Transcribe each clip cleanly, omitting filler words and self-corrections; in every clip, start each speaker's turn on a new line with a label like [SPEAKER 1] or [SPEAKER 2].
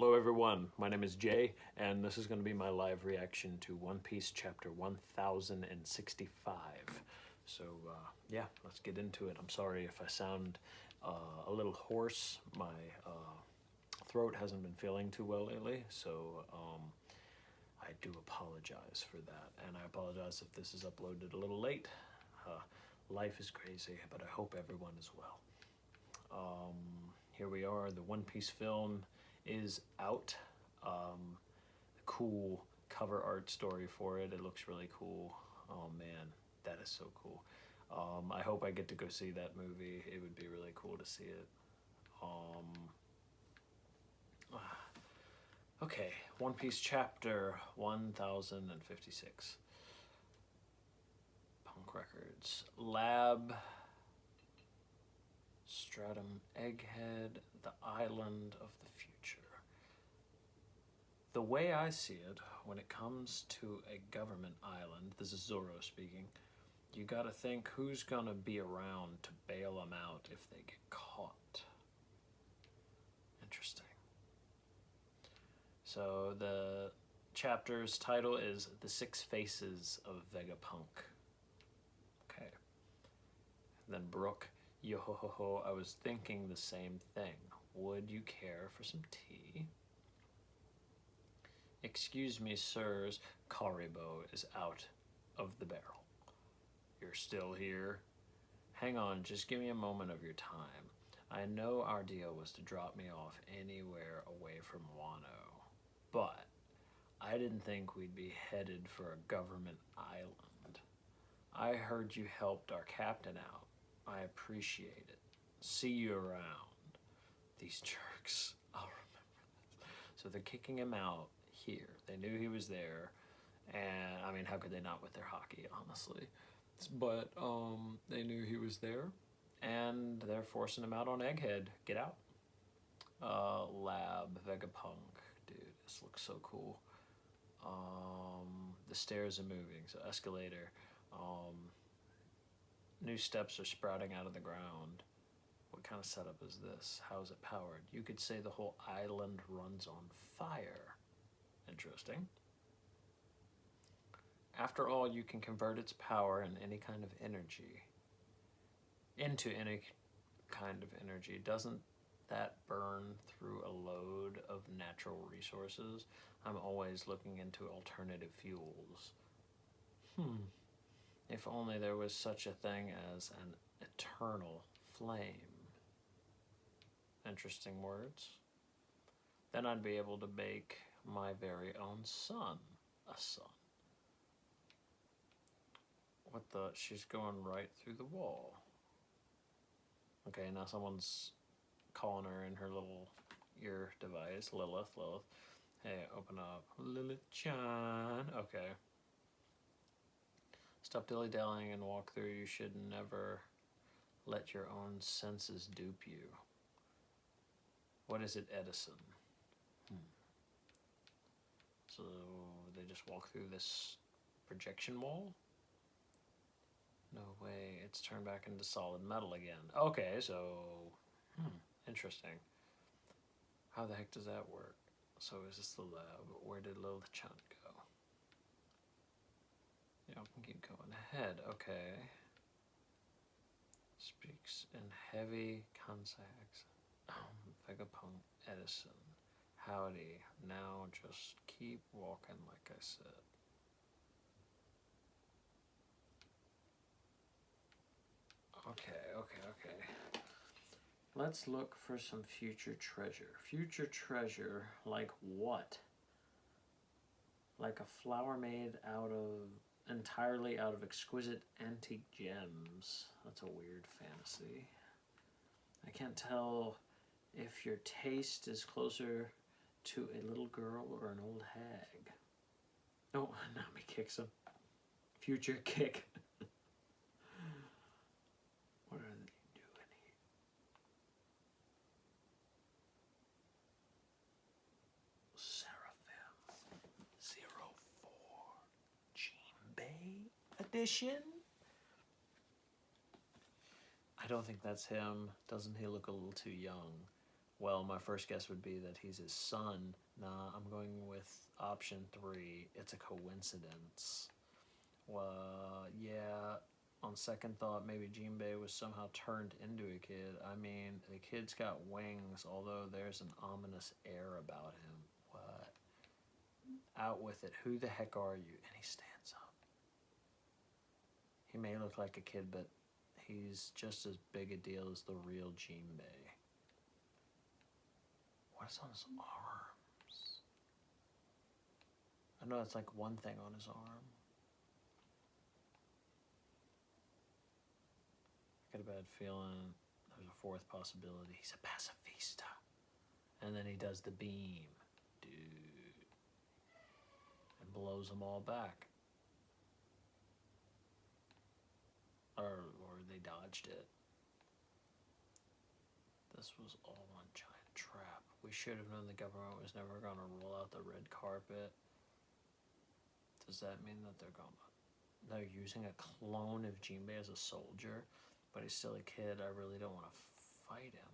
[SPEAKER 1] Hello everyone, my name is Jay, and this is going to be my live reaction to One Piece chapter 1065. So yeah, let's get into it. I'm sorry if I sound a little hoarse. My throat hasn't been feeling too well lately, so I do apologize for that. And I apologize if this is uploaded a little late. Life is crazy, but I hope everyone is well. Here we are, the One Piece film is out. Cool cover art story for it. It looks really cool. Oh man, that is so cool. I hope I get to go see that movie. It would be really cool to see it. Okay, One Piece chapter 1056. Punk Records. Lab. Stratum Egghead, the island of the future. The way I see it, when it comes to a government island, this is Zoro speaking, you gotta think who's gonna be around to bail them out if they get caught. Interesting. So the chapter's title is The Six Faces of Vegapunk. Okay. And then Brook, yo ho ho ho, I was thinking the same thing. Would you care for some tea? Excuse me, sirs, Karibo is out of the barrel. You're still here? Hang on, just give me a moment of your time. I know our deal was to drop me off anywhere away from Wano, but I didn't think we'd be headed for a government island. I heard you helped our captain out. I appreciate it. See you around. These jerks. I'll remember this. So they're kicking him out here. They knew he was there. And, I mean, how could they not with their hockey, honestly? But they knew he was there. And they're forcing him out on Egghead. Get out. Lab, Vegapunk. Dude, this looks so cool. The stairs are moving. So escalator. New steps are sprouting out of the ground. What kind of setup is this? How is it powered? You could say the whole island runs on fire. Interesting. After all, you can convert its power in any kind of energy into any kind of energy. Doesn't that burn through a load of natural resources? I'm always looking into alternative fuels. If only there was such a thing as an eternal flame. Interesting words. Then I'd be able to make my very own sun a sun. What the? She's going right through the wall. Okay, now someone's calling her in her little ear device. Lilith. Hey, open up. Lilith-chan. Okay. Stop dilly-dallying and walk through. You should never let your own senses dupe you. What is it, Edison? So they just walk through this projection wall? No way, it's turned back into solid metal again. Okay, so, interesting. How the heck does that work? So is this the lab? Where did Lilith-chan go? Yeah, we can keep going ahead. Okay. Speaks in heavy consonants. Vegapunk Edison. Howdy. Now just keep walking like I said. Okay. Let's look for some future treasure. Future treasure, like what? Like a flower made entirely out of exquisite antique gems. That's a weird fantasy. I can't tell if your taste is closer to a little girl or an old hag. Oh, Nami kicks him. Future kick. What are they doing here? Seraphim 04 Jinbei edition? I don't think that's him. Doesn't he look a little too young? Well, my first guess would be that he's his son. Nah, I'm going with option 3. It's a coincidence. Well, yeah. On second thought, maybe Jinbei was somehow turned into a kid. I mean, the kid's got wings, although there's an ominous air about him. What? Out with it. Who the heck are you? And he stands up. He may look like a kid, but he's just as big a deal as the real Jinbei. What's on his arms? I know it's like one thing on his arm. I got a bad feeling there's a fourth possibility. He's a pacifista. And then he does the beam. Dude. And blows them all back. Or they dodged it. This was all one giant trap. We should have known the government was never going to roll out the red carpet. Does that mean that they're using a clone of Jinbei as a soldier? But he's still a kid. I really don't want to fight him.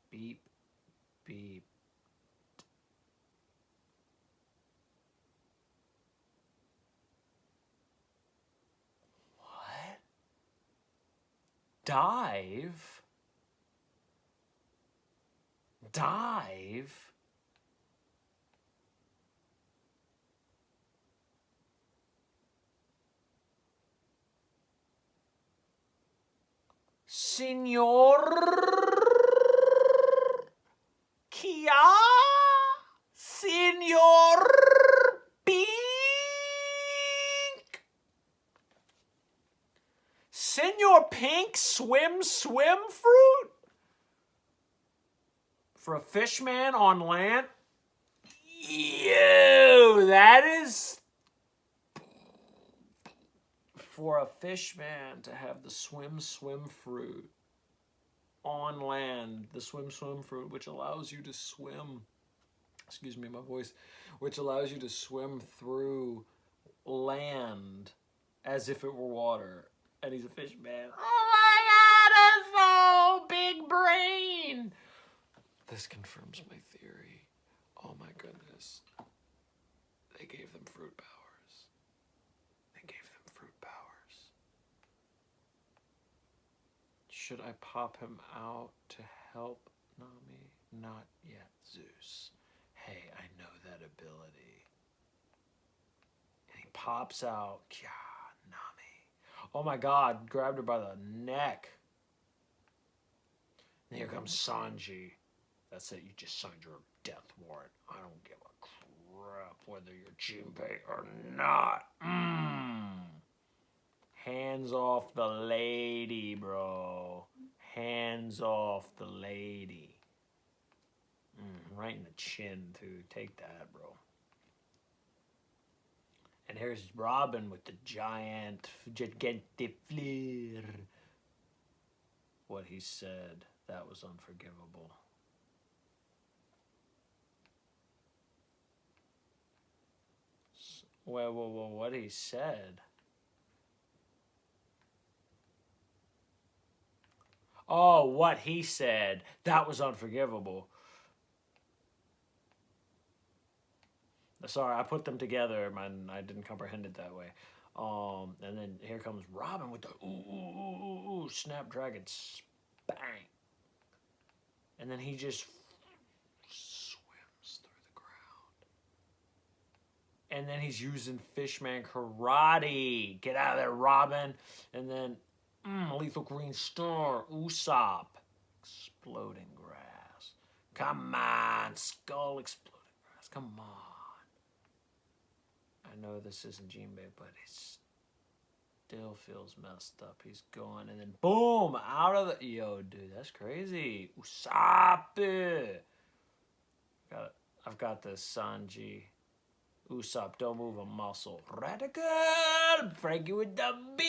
[SPEAKER 1] Beep, beep. What? Dive? Dive? Senor Kia? Senor Pink? Senor Pink swim fruit? For a fishman on land? Ew, that is... For a fishman to have the swim fruit on land, the swim fruit, which allows you to swim, excuse me, my voice, which allows you to swim through land as if it were water, and he's a fishman. Oh my God, that's so big brain. This confirms my theory. Oh my goodness. They gave them fruit powers. Should I pop him out to help Nami? Not yet, Zeus. Hey, I know that ability. And he pops out. Yeah, Nami. Oh my God, grabbed her by the neck. And here comes Sanji. That's it, you just signed your death warrant. I don't give a crap whether you're Jinbei or not. Hands off the lady, bro. Hands off the lady. Right in the chin, too. Take that, bro. And here's Robin with the giant flare. What he said, that was unforgivable. Well, what he said... Oh, what he said. That was unforgivable. Sorry, I put them together, man. I didn't comprehend it that way. And then here comes Robin with the ooh, Snapdragon bang. And then he just swims through the ground. And then he's using Fishman Karate. Get out of there, Robin. And then... Lethal Green Star, Usopp, exploding grass. Come on, Skull exploding grass. Come on. I know this isn't Jinbei, but it still feels messed up. He's going, and then boom, out of the... Yo, dude, that's crazy. Usopp. I've got this, Sanji. Usopp, don't move a muscle. Radical! Frankie with the beam!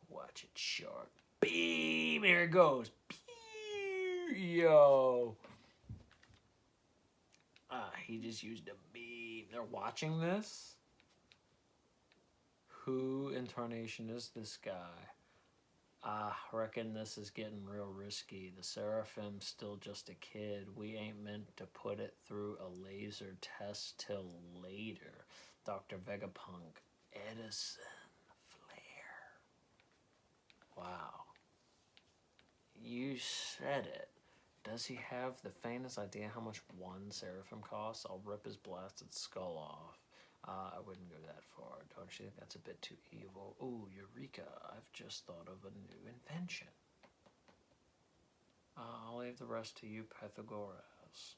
[SPEAKER 1] Watch it, shark. Beam! Here it goes. Yo. He just used a beam. They're watching this? Who in tarnation is this guy? I reckon this is getting real risky. The Seraphim's still just a kid. We ain't meant to put it through a laser test till later. Dr. Vegapunk, Edison, Flair. Wow. You said it. Does he have the faintest idea how much one Seraphim costs? I'll rip his blasted skull off. I wouldn't go that far. Don't you think that's a bit too evil? Ooh, Eureka, I've just thought of a new invention. I'll leave the rest to you, Pythagoras.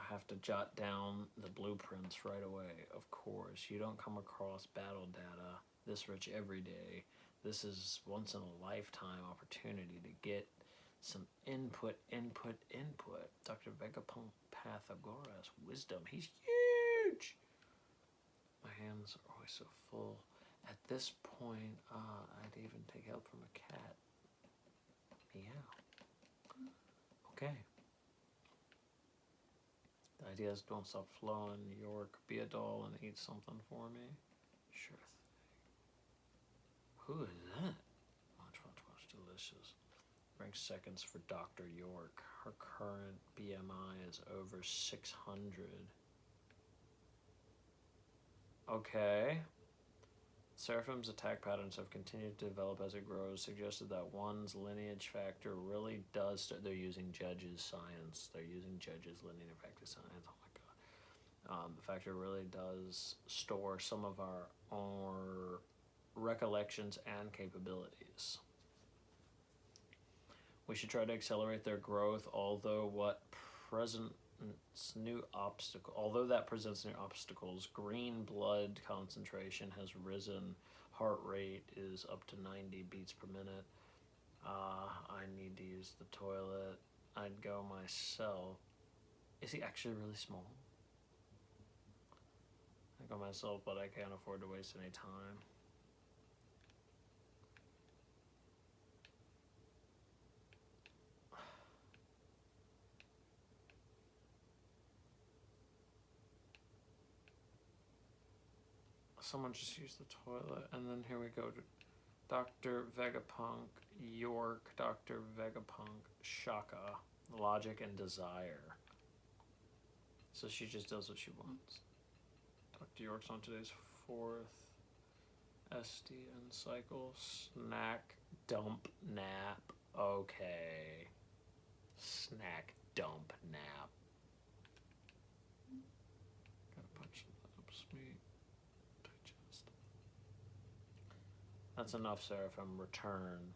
[SPEAKER 1] Have to jot down the blueprints right away. Of course, you don't come across battle data this rich every day. This is once in a lifetime opportunity to get some input. Dr. Vegapunk Pythagoras, wisdom. He's huge. My hands are always so full. At this point, I'd even take help from a cat. Meow. Okay. The ideas don't stop flowing. York, be a doll and eat something for me. Sure thing. Who is that? Watch, delicious. Rank seconds for Dr. York. Her current BMI is over 600. Okay. Seraphim's attack patterns have continued to develop as it grows, suggested that one's lineage factor really does... They're using Judge's science. They're using Judge's lineage factor science. Oh my god. The factor really does store some of our recollections and capabilities. We should try to accelerate their growth, although that presents new obstacles. Green blood concentration has risen. Heart rate is up to 90 beats per minute. I need to use the toilet. I'd go myself. Is he actually really small? I'd go myself, but I can't afford to waste any time. Someone just used the toilet, and then here we go to Dr. Vegapunk, York, Dr. Vegapunk, Shaka, Logic and Desire. So she just does what she wants. Dr. York's on today's 4th SDN cycle. Snack, dump, nap. Okay. Snack, dump, nap. Gotta punch that up, sweet. That's enough, Seraphim. Return.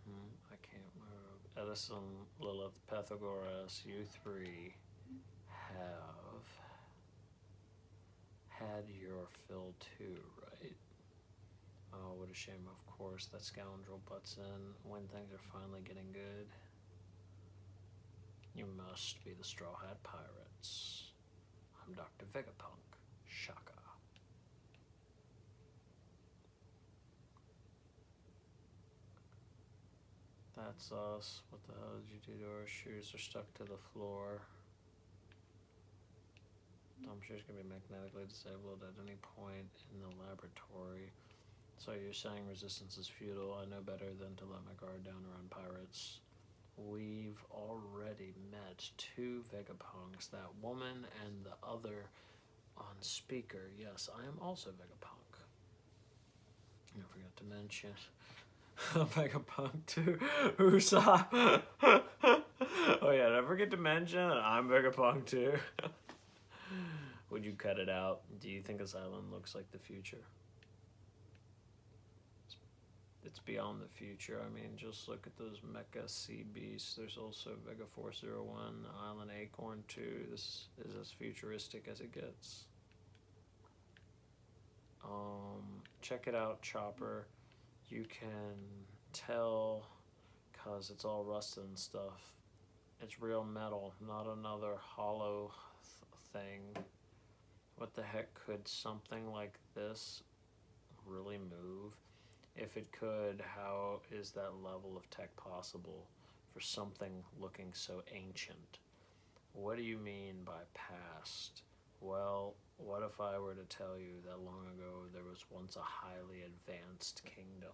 [SPEAKER 1] I can't move. Edison, Lilith, Pythagoras, you three have had your fill too, right? Oh, what a shame. Of course, that scoundrel butts in when things are finally getting good. You must be the Straw Hat Pirates. I'm Dr. Vegapunk, Shaka. That's us. What the hell did you do to our shoes? They're stuck to the floor. I'm sure it's going to be magnetically disabled at any point in the laboratory. So you're saying resistance is futile. I know better than to let my guard down around pirates. We've already met 2 Vegapunks, that woman and the other on speaker. Yes, I am also Vegapunk. I forgot to mention... Vegapunk too. Usopp. Oh yeah, don't forget to mention I'm Vegapunk too. Would you cut it out? Do you think this island looks like the future? It's beyond the future. I mean, just look at those mecha sea beasts. There's also Vega 401, the island Acorn 2. This is as futuristic as it gets. Check it out, Chopper. You can tell, cause it's all rusted and stuff. It's real metal, not another hollow thing. What the heck, could something like this really move? If it could, how is that level of tech possible for something looking so ancient? What do you mean by past? Well, what if I were to tell you that long ago there was once a highly advanced kingdom?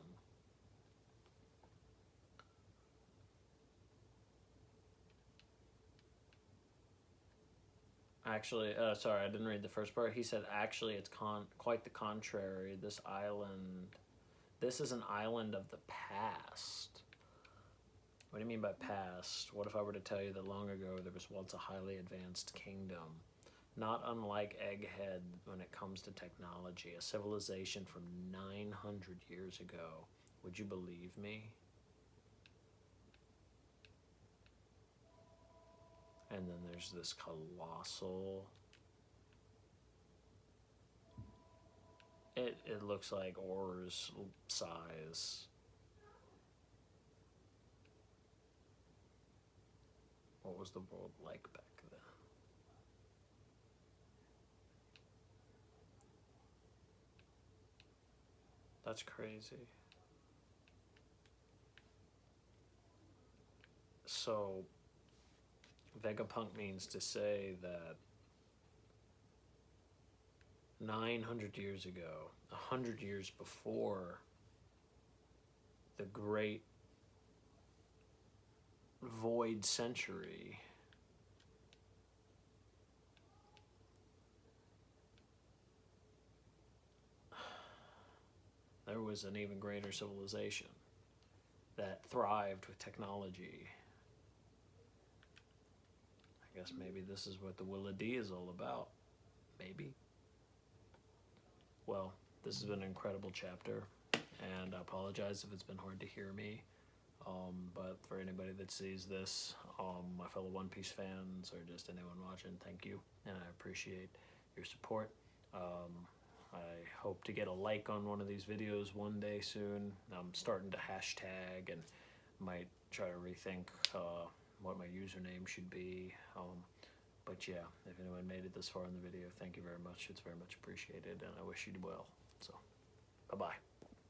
[SPEAKER 1] Actually, sorry, I didn't read the first part. He said, actually, it's quite the contrary. This is an island of the past. What do you mean by past? What if I were to tell you that long ago there was once a highly advanced kingdom? Not unlike Egghead when it comes to technology, a civilization from 900 years ago. Would you believe me? And then there's this colossal. It looks like Or's size. What was the world like back then? That's crazy. So, Vegapunk means to say that 900 years ago, 100 years before the great void century, there was an even greater civilization that thrived with technology. I guess maybe this is what the Willa D is all about. Maybe. Well, this has been an incredible chapter, and I apologize if it's been hard to hear me. But for anybody that sees this, my fellow One Piece fans, or just anyone watching, thank you, and I appreciate your support. I hope to get a like on one of these videos one day soon. I'm starting to hashtag and might try to rethink what my username should be. But yeah, if anyone made it this far in the video, thank you very much. It's very much appreciated, and I wish you well. So, bye-bye.